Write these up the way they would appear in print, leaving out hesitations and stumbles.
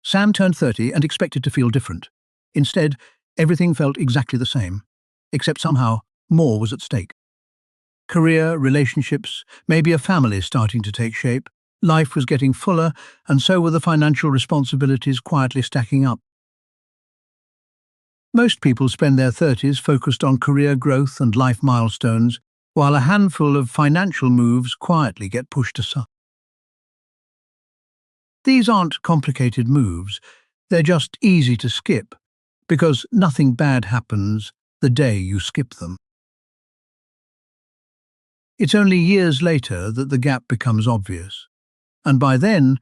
Sam turned 30 and expected to feel different. Instead, everything felt exactly the same, except somehow more was at stake. Career, relationships, maybe a family starting to take shape. Life was getting fuller, and so were the financial responsibilities quietly stacking up. Most people spend their 30s focused on career growth and life milestones, while a handful of financial moves quietly get pushed aside. These aren't complicated moves, they're just easy to skip, because nothing bad happens the day you skip them. It's only years later that the gap becomes obvious, and by then,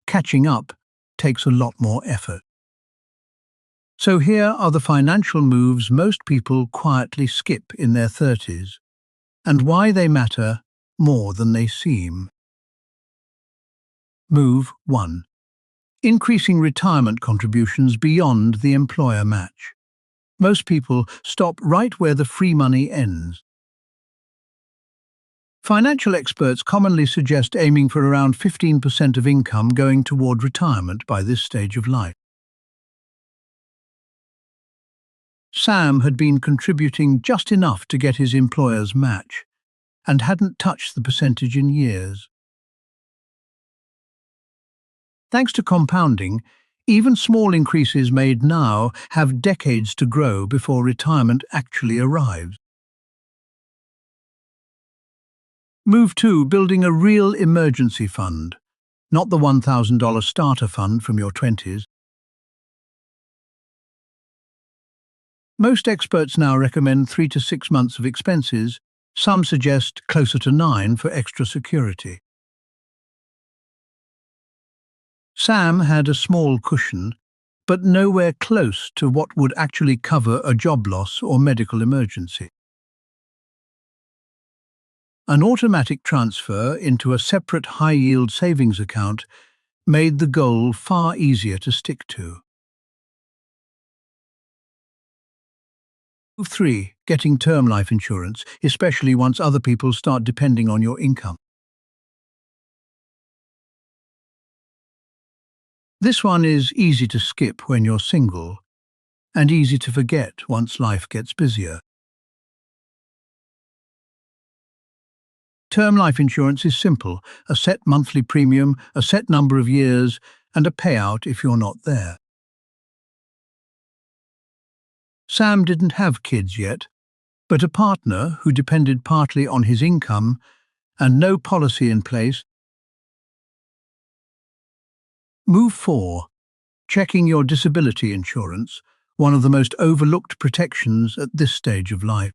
catching up takes a lot more effort. So here are the financial moves most people quietly skip in their 30s, and why they matter more than they seem. Move 1. Increasing retirement contributions beyond the employer match. Most people stop right where the free money ends. Financial experts commonly suggest aiming for around 15% of income going toward retirement by this stage of life. Sam had been contributing just enough to get his employer's match, and hadn't touched the percentage in years. Thanks to compounding, even small increases made now have decades to grow before retirement actually arrives. Move 2. Building a real emergency fund, not the $1,000 starter fund from your 20s. Most experts now recommend 3 to 6 months of expenses. Some suggest closer to 9 for extra security. Sam had a small cushion, but nowhere close to what would actually cover a job loss or medical emergency. An automatic transfer into a separate high-yield savings account made the goal far easier to stick to. Move 3. Getting term life insurance, especially once other people start depending on your income. This one is easy to skip when you're single, and easy to forget once life gets busier. Term life insurance is simple: a set monthly premium, a set number of years, and a payout if you're not there. Sam didn't have kids yet, but a partner who depended partly on his income and no policy in place. Move 4. Checking your disability insurance, one of the most overlooked protections at this stage of life.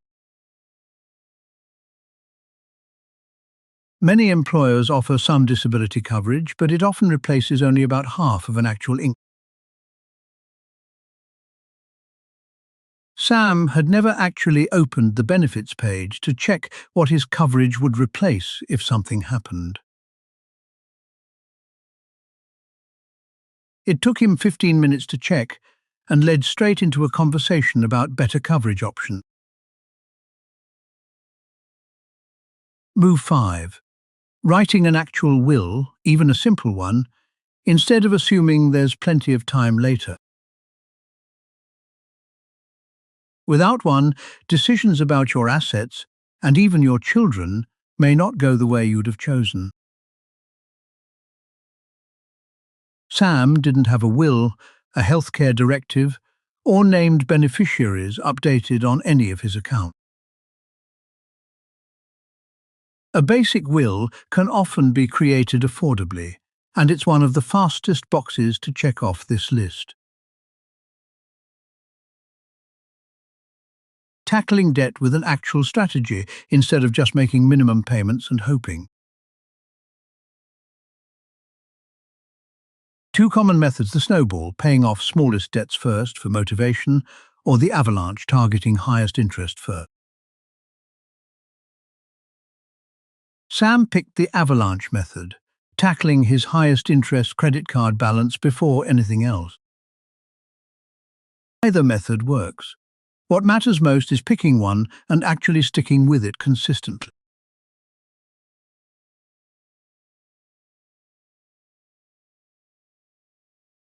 Many employers offer some disability coverage, but it often replaces only about half of an actual income. Sam had never actually opened the benefits page to check what his coverage would replace if something happened. It took him 15 minutes to check and led straight into a conversation about better coverage options. Move 5. Writing an actual will, even a simple one, instead of assuming there's plenty of time later. Without one, decisions about your assets, and even your children, may not go the way you'd have chosen. Sam didn't have a will, a healthcare directive, or named beneficiaries updated on any of his accounts. A basic will can often be created affordably, and it's one of the fastest boxes to check off this list. Tackling debt with an actual strategy instead of just making minimum payments and hoping. Two common methods: the snowball, paying off smallest debts first for motivation, or the avalanche, targeting highest interest first. Sam picked the avalanche method, tackling his highest interest credit card balance before anything else. Either method works. What matters most is picking one and actually sticking with it consistently.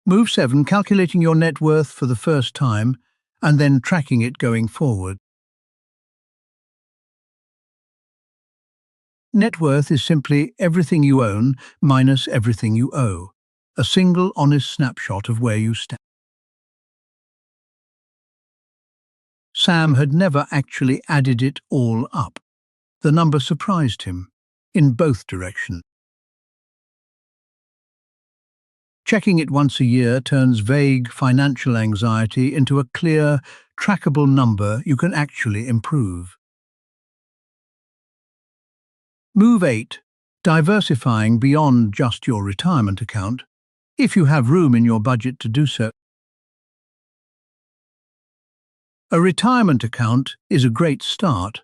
Move 7. Calculating your net worth for the first time and then tracking it going forward. Net worth is simply everything you own minus everything you owe. A single, honest snapshot of where you stand. Sam had never actually added it all up. The number surprised him, in both directions. Checking it once a year turns vague financial anxiety into a clear, trackable number you can actually improve. Move 8. Diversifying beyond just your retirement account, if you have room in your budget to do so. A retirement account is a great start,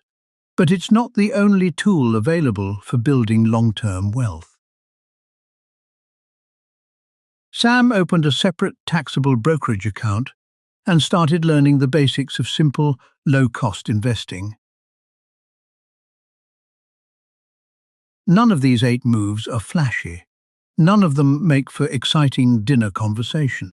but it's not the only tool available for building long-term wealth. Sam opened a separate taxable brokerage account and started learning the basics of simple, low-cost investing. None of these 8 moves are flashy. None of them make for exciting dinner conversation.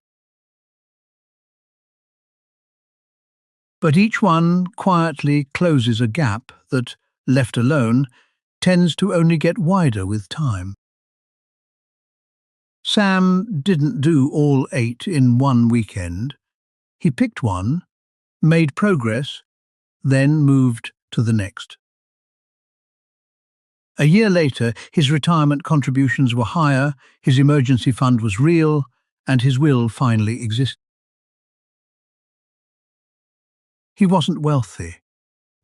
But each one quietly closes a gap that, left alone, tends to only get wider with time. Sam didn't do all 8 in one weekend. He picked one, made progress, then moved to the next. A year later, his retirement contributions were higher, his emergency fund was real, and his will finally existed. He wasn't wealthy,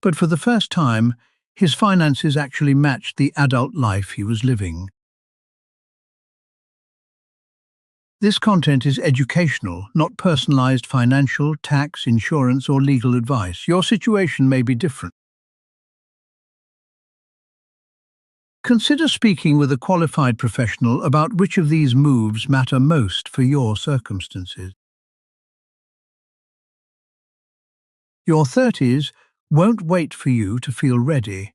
but for the first time, his finances actually matched the adult life he was living. This content is educational, not personalized financial, tax, insurance, or legal advice. Your situation may be different. Consider speaking with a qualified professional about which of these moves matter most for your circumstances. Your 30s won't wait for you to feel ready,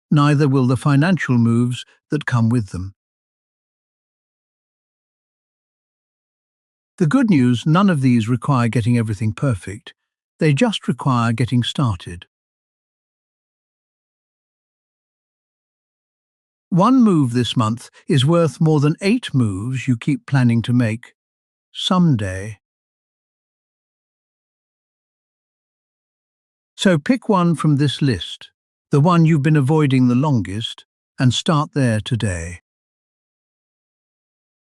neither will the financial moves that come with them. The good news, none of these require getting everything perfect. They just require getting started. One move this month is worth more than 8 moves you keep planning to make someday. So pick one from this list, the one you've been avoiding the longest, and start there today.